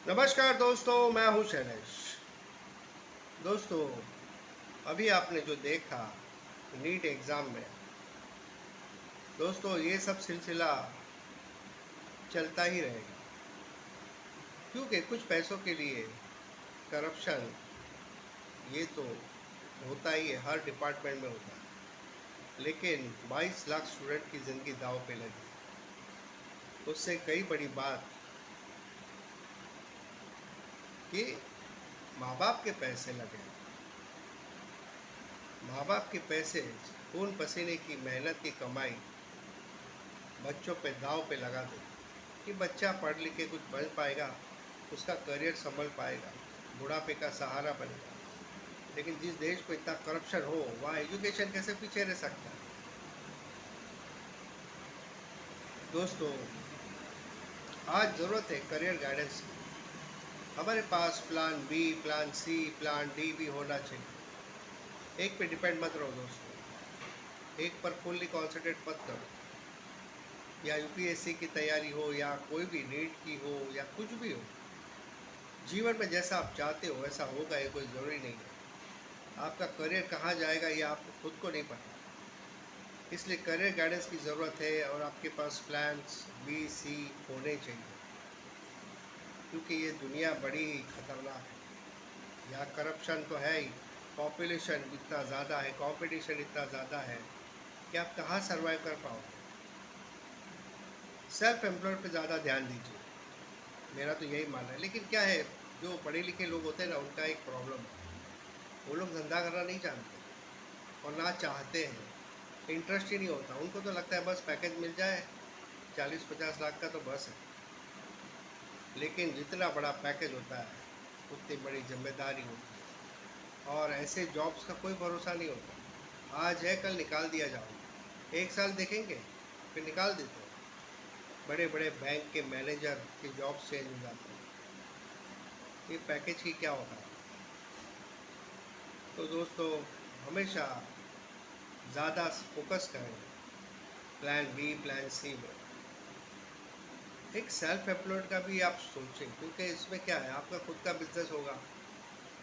नमस्कार दोस्तों, मैं हूं शैलेश। दोस्तों, अभी आपने जो देखा नीट एग्ज़ाम में, दोस्तों ये सब सिलसिला चलता ही रहेगा, क्योंकि कुछ पैसों के लिए करप्शन ये तो होता ही है, हर डिपार्टमेंट में होता है। लेकिन 22 लाख स्टूडेंट की ज़िंदगी दांव पे लगी, उससे कई बड़ी बात कि माँ बाप के पैसे लगे, माँ बाप के पैसे, खून पसीने की मेहनत की कमाई बच्चों पे दांव पे लगा दो कि बच्चा पढ़ लिख के कुछ बन पाएगा, उसका करियर संभल पाएगा, बुढ़ापे का सहारा बनेगा। लेकिन जिस देश में इतना करप्शन हो, वहाँ एजुकेशन कैसे पीछे रह सकता है? दोस्तों, आज ज़रूरत है करियर गाइडेंस की। हमारे पास plan B, plan C, plan D भी होना चाहिए। एक पे डिपेंड मत रहो दोस्तों, एक पर फुल्ली कॉन्सेंट्रेट मत करो। या यूपीएससी की तैयारी हो, या कोई भी नीट की हो, या कुछ भी हो, जीवन में जैसा आप चाहते हो वैसा होगा, ये कोई ज़रूरी नहीं है। आपका करियर कहाँ जाएगा ये आपको खुद को नहीं पता, इसलिए करियर गाइडेंस की ज़रूरत है और आपके पास प्लान्स बी सी होने चाहिए, क्योंकि ये दुनिया बड़ी ही खतरनाक है। यहाँ करप्शन तो है ही, पॉपुलेशन इतना ज़्यादा है, कंपटीशन इतना ज़्यादा है कि आप कहाँ सर्वाइव कर पाओगे। सेल्फ एम्प्लॉयड पे ज़्यादा ध्यान दीजिए, मेरा तो यही मानना है। लेकिन क्या है, जो पढ़े लिखे लोग होते हैं ना, उनका एक प्रॉब्लम है, वो लोग धंधा करना नहीं जानते और ना चाहते हैं, इंटरेस्ट ही नहीं होता उनको। तो लगता है बस पैकेज मिल जाए 40-50 लाख का तो बस है। लेकिन जितना बड़ा पैकेज होता है उतनी बड़ी जिम्मेदारी होती है, और ऐसे जॉब्स का कोई भरोसा नहीं होता। आज है कल निकाल दिया जाओगे, 1 साल देखेंगे फिर निकाल देते हैं। बड़े बड़े बैंक के मैनेजर के जॉब चेंज हो जाते हैं, ये पैकेज की क्या होता है? तो दोस्तों, हमेशा ज़्यादा फोकस करें प्लान बी, प्लान सी में। एक सेल्फ एम्प्लॉयड का भी आप सोचें, क्योंकि इसमें क्या है, आपका खुद का बिजनेस होगा,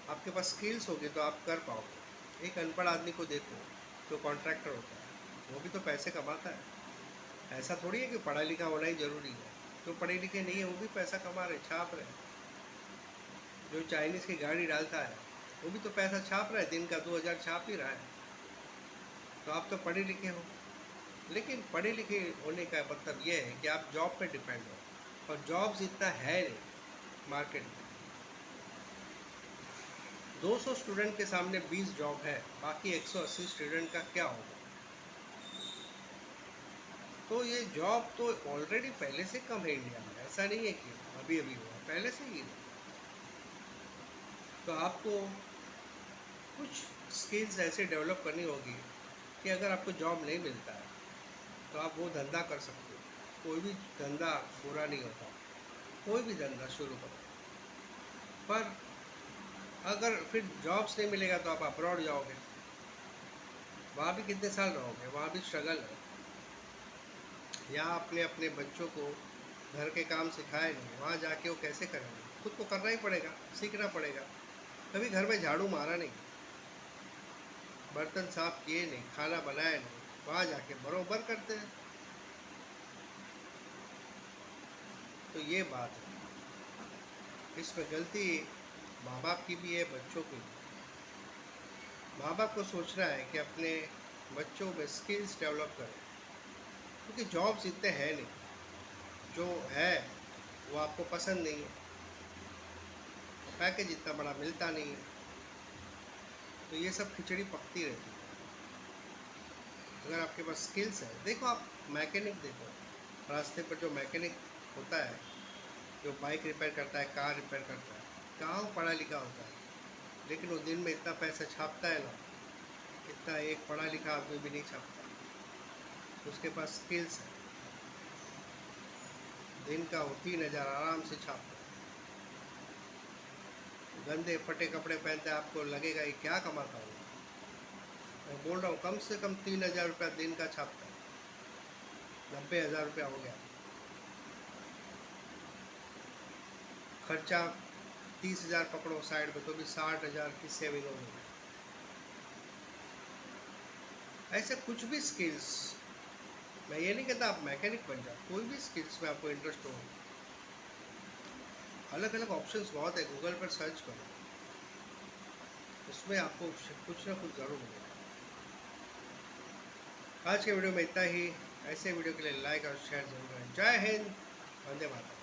आपके पास स्किल्स होगी तो आप कर पाओगे। एक अनपढ़ आदमी को देखो जो कॉन्ट्रैक्टर होता है, वो भी तो पैसे कमाता है। ऐसा थोड़ी है कि पढ़ा लिखा होना ही ज़रूरी है। जो पढ़े लिखे नहीं है वो भी पैसा कमा रहे, छाप रहे। जो चाइनीज़ की गाड़ी डालता है वो भी तो पैसा छाप रहा है, दिन का 2000 छाप ही रहा है। तो आप तो पढ़े लिखे हो, लेकिन पढ़े लिखे होने का मतलब ये है कि आप जॉब पे डिपेंड हो, और जॉब्स इतना है नहीं मार्केट में। 200 स्टूडेंट के सामने 20 जॉब है, बाकी 180 स्टूडेंट का क्या होगा? तो ये जॉब तो ऑलरेडी पहले से कम है इंडिया में, ऐसा नहीं है कि अभी अभी हुआ, पहले से ही है। तो आपको कुछ स्किल्स ऐसे डेवलप करनी होगी कि अगर आपको जॉब नहीं मिलता है तो आप वो धंधा कर सकते हो। कोई भी धंधा बुरा नहीं होता, कोई भी धंधा शुरू करो। पर अगर फिर जॉब्स नहीं मिलेगा तो आप अब्रॉड जाओगे, वहाँ भी कितने साल रहोगे, वहाँ भी स्ट्रगल है। यहाँ अपने अपने बच्चों को घर के काम सिखाए नहीं, वहाँ जाके वो कैसे करेंगे? खुद को करना ही पड़ेगा, सीखना पड़ेगा। कभी घर में झाड़ू मारा नहीं, बर्तन साफ किए नहीं, खाना बनाया नहीं, वहाँ जाके बरोबर करते हैं। तो ये बात है, इसमें गलती माँ बाप की भी है, बच्चों की भी। माँ बाप को सोचना है कि अपने बच्चों में स्किल्स डेवलप करें, क्योंकि जॉब्स इतने हैं नहीं, जो है वो आपको पसंद नहीं है, पैकेज इतना बड़ा मिलता नहीं है, तो ये सब खिचड़ी पकती रहती है। अगर आपके पास स्किल्स है, देखो आप मैकेनिक देखो, रास्ते पर जो मैकेनिक होता है, जो बाइक रिपेयर करता है, कार रिपेयर करता है, कहाँ वो पढ़ा लिखा होता है, लेकिन वो दिन में इतना पैसा छापता है ना, इतना एक पढ़ा लिखा आदमी भी नहीं छापता। उसके पास स्किल्स है, दिन का वो 3000 आराम से छापता है। गंदे फटे कपड़े पहनते आपको लगेगा ये क्या कमाता होगा। मैं बोल रहा हूँ कम से कम 3000 रुपया दिन का छापता है, 90,000 रुपया हो गया। खर्चा 30,000 पकड़ो साइड में तो भी 60,000 की सेविंग हो गई। ऐसे कुछ भी स्किल्स, मैं ये नहीं कहता आप मैकेनिक बन जाओ, कोई भी स्किल्स में आपको इंटरेस्ट हो, अलग अलग ऑप्शंस बहुत है, गूगल पर सर्च करो, उसमें आपको कुछ ना कुछ ज़रूर मिलेगा। आज के वीडियो में इतना ही। ऐसे वीडियो के लिए लाइक और शेयर जरूर करें। जय हिंद, वंदे मातरम।